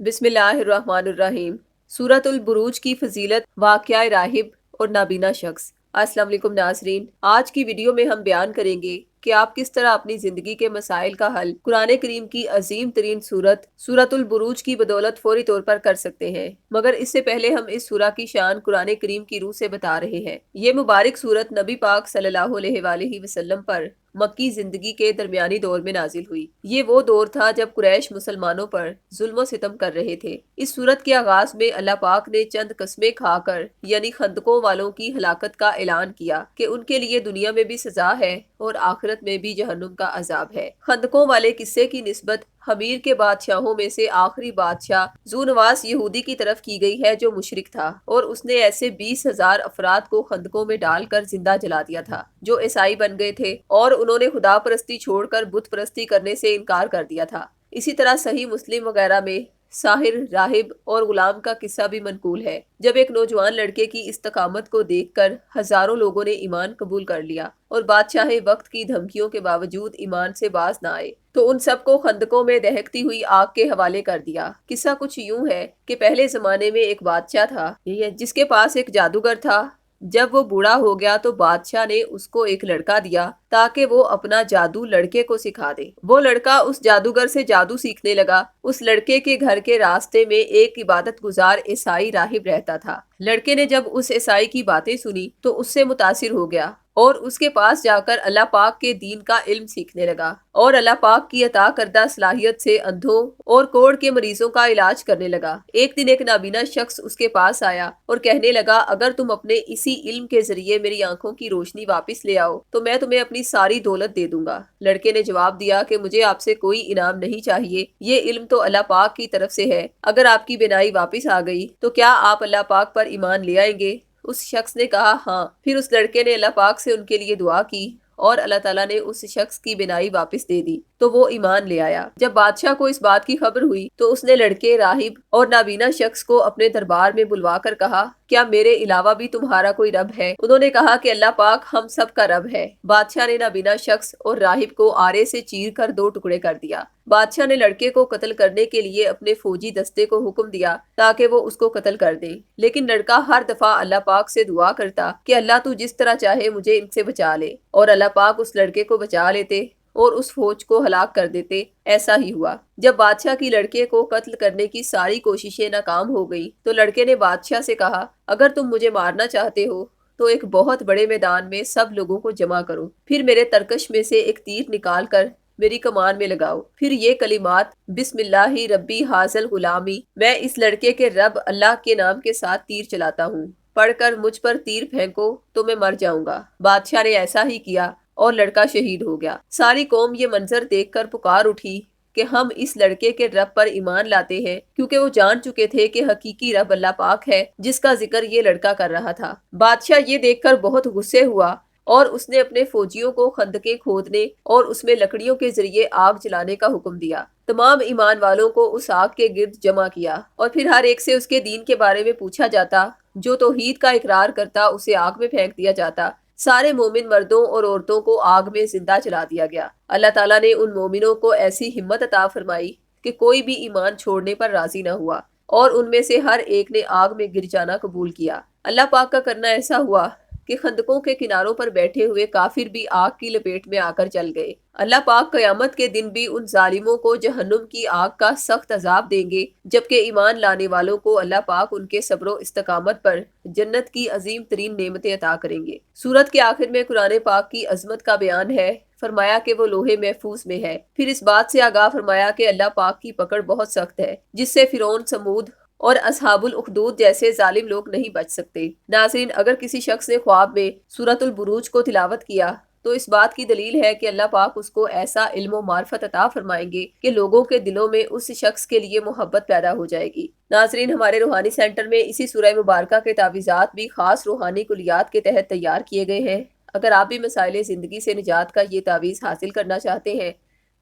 بسم اللہ الرحمن الرحیم۔ سورۃ البروج کی فضیلت، واقعہ راہب اور نابینا شخص۔ السلام علیکم ناظرین، آج کی ویڈیو میں ہم بیان کریں گے کہ آپ کس طرح اپنی زندگی کے مسائل کا حل قرآن کریم کی عظیم ترین سورۃ البروج کی بدولت فوری طور پر کر سکتے ہیں۔ مگر اس سے پہلے ہم اس سورہ کی شان قرآن کریم کی روح سے بتا رہے ہیں۔ یہ مبارک سورت نبی پاک صلی اللہ علیہ وآلہ وسلم پر مکی زندگی کے درمیانی دور میں نازل ہوئی۔ یہ وہ دور تھا جب قریش مسلمانوں پر ظلم و ستم کر رہے تھے۔ اس سورت کے آغاز میں اللہ پاک نے چند قسمیں کھا کر یعنی خندقوں والوں کی ہلاکت کا اعلان کیا کہ ان کے لیے دنیا میں بھی سزا ہے اور آخرت میں بھی جہنم کا عذاب ہے۔ خندقوں والے قصے کی نسبت حمیر کے بادشاہوں میں سے آخری بادشاہ ذونواس یہودی کی طرف کی گئی ہے جو مشرک تھا، اور اس نے ایسے 20,000 افراد کو خندقوں میں ڈال کر زندہ جلا دیا تھا جو عیسائی بن گئے تھے، اور انہوں نے خدا پرستی چھوڑ کر بت پرستی کرنے سے انکار کر دیا تھا۔ اسی طرح صحیح مسلم وغیرہ میں ساحر، راہب اور غلام کا قصہ بھی منقول ہے، جب ایک نوجوان لڑکے کی استقامت کو دیکھ کر ہزاروں لوگوں نے ایمان قبول کر لیا اور بادشاہ وقت کی دھمکیوں کے باوجود ایمان سے باز نہ آئے تو ان سب کو خندقوں میں دہکتی ہوئی آگ کے حوالے کر دیا۔ قصہ کچھ یوں ہے کہ پہلے زمانے میں ایک بادشاہ تھا جس کے پاس ایک جادوگر تھا۔ جب وہ بوڑھا ہو گیا تو بادشاہ نے اس کو ایک لڑکا دیا تاکہ وہ اپنا جادو لڑکے کو سکھا دے۔ وہ لڑکا اس جادوگر سے جادو سیکھنے لگا۔ اس لڑکے کے گھر کے راستے میں ایک عبادت گزار عیسائی راہب رہتا تھا۔ لڑکے نے جب اس عیسائی کی باتیں سنی تو اس سے متاثر ہو گیا اور اس کے پاس جا کر اللہ پاک کے دین کا علم سیکھنے لگا، اور اللہ پاک کی عطا کردہ صلاحیت سے اندھوں اور کوڑ کے مریضوں کا علاج کرنے لگا۔ ایک دن ایک نابینا شخص اس کے پاس آیا اور کہنے لگا، اگر تم اپنے اسی علم کے ذریعے میری آنکھوں کی روشنی واپس لے آؤ تو میں تمہیں اپنی ساری دولت دے دوں گا۔ لڑکے نے جواب دیا کہ مجھے آپ سے کوئی انعام نہیں چاہیے، یہ علم تو اللہ پاک کی طرف سے ہے۔ اگر آپ کی بینائی واپس آ گئی تو کیا آپ اللہ پاک پر ایمان لے آئیں گے؟ اس شخص نے کہا ہاں۔ پھر اس لڑکے نے اللہ پاک سے ان کے لیے دعا کی اور اللہ تعالیٰ نے اس شخص کی بینائی واپس دے دی تو وہ ایمان لے آیا۔ جب بادشاہ کو اس بات کی خبر ہوئی تو اس نے لڑکے، راہب اور نابینا شخص کو اپنے دربار میں بلوا کر کہا، کیا میرے علاوہ بھی تمہارا کوئی رب ہے؟ انہوں نے کہا کہ اللہ پاک ہم سب کا رب ہے۔ بادشاہ نے نابینا شخص اور راہب کو آرے سے چیر کر 2 ٹکڑے کر دیا۔ بادشاہ نے لڑکے کو قتل کرنے کے لیے اپنے فوجی دستے کو حکم دیا تاکہ وہ اس کو قتل کر دیں، لیکن لڑکا ہر دفعہ اللہ پاک سے دعا کرتا کہ اللہ تو جس طرح چاہے مجھے ان سے بچا لے، اور اللہ پاک اس لڑکے کو بچا لیتے اور اس فوج کو ہلاک کر دیتے۔ ایسا ہی ہوا۔ جب بادشاہ کی لڑکے کو قتل کرنے کی ساری کوششیں ناکام ہو گئی تو لڑکے نے بادشاہ سے کہا، اگر تم مجھے مارنا چاہتے ہو تو ایک بہت بڑے میدان میں سب لوگوں کو جمع کرو، پھر میرے ترکش میں سے ایک تیر نکال کر میری کمان میں لگاؤ، پھر یہ کلمات بسم اللہ ربی حاذل غلامی، میں اس لڑکے کے رب اللہ کے نام کے ساتھ تیر چلاتا ہوں، پڑھ کر مجھ پر تیر پھینکو تو میں مر جاؤں گا۔ بادشاہ نے ایسا ہی کیا اور لڑکا شہید ہو گیا۔ ساری قوم یہ منظر دیکھ کر پکار اٹھی کہ ہم اس لڑکے کے رب پر ایمان لاتے ہیں، کیونکہ وہ جان چکے تھے کہ حقیقی رب اللہ پاک ہے جس کا ذکر یہ لڑکا کر رہا تھا۔ بادشاہ یہ دیکھ کر بہت غصے ہوا اور اس نے اپنے فوجیوں کو خندقیں کھودنے اور اس میں لکڑیوں کے ذریعے آگ جلانے کا حکم دیا۔ تمام ایمان والوں کو اس آگ کے گرد جمع کیا اور پھر ہر ایک سے اس کے دین کے بارے میں پوچھا جاتا۔ جو توحید کا اقرار کرتا اسے آگ میں پھینک دیا جاتا۔ سارے مومن مردوں اور عورتوں کو آگ میں زندہ جلا دیا گیا۔ اللہ تعالیٰ نے ان مومنوں کو ایسی ہمت عطا فرمائی کہ کوئی بھی ایمان چھوڑنے پر راضی نہ ہوا، اور ان میں سے ہر ایک نے آگ میں گر جانا قبول کیا۔ اللہ پاک کا کرنا ایسا ہوا کہ خندقوں کے کناروں پر بیٹھے ہوئے کافر بھی آگ کی لپیٹ میں آ کر جل گئے۔ اللہ پاک قیامت کے دن بھی ان ظالموں کو جہنم کی آگ کا سخت عذاب دیں گے، جبکہ ایمان لانے والوں کو اللہ پاک ان کے صبر و استقامت پر جنت کی عظیم ترین نعمتیں عطا کریں گے۔ سورت کے آخر میں قرآن پاک کی عظمت کا بیان ہے۔ فرمایا کہ وہ لوح محفوظ میں ہے، پھر اس بات سے آگاہ فرمایا کہ اللہ پاک کی پکڑ بہت سخت ہے جس سے فرعون، سمود اور اصحاب الاخدود جیسے ظالم لوگ نہیں بچ سکتے۔ ناظرین، اگر کسی شخص نے خواب میں سورۃ البروج کو تلاوت کیا تو اس بات کی دلیل ہے کہ اللہ پاک اس کو ایسا علم و معرفت عطا فرمائیں گے کہ لوگوں کے دلوں میں اس شخص کے لیے محبت پیدا ہو جائے گی۔ ناظرین، ہمارے روحانی سینٹر میں اسی سورہ مبارکہ کے تعویذات بھی خاص روحانی کلیات کے تحت تیار کیے گئے ہیں۔ اگر آپ بھی مسائل زندگی سے نجات کا یہ تعویذ حاصل کرنا چاہتے ہیں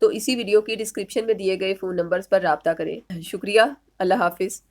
تو اسی ویڈیو کی ڈسکرپشن میں دیے گئے فون نمبرز پر رابطہ کریں۔ شکریہ۔ اللہ حافظ۔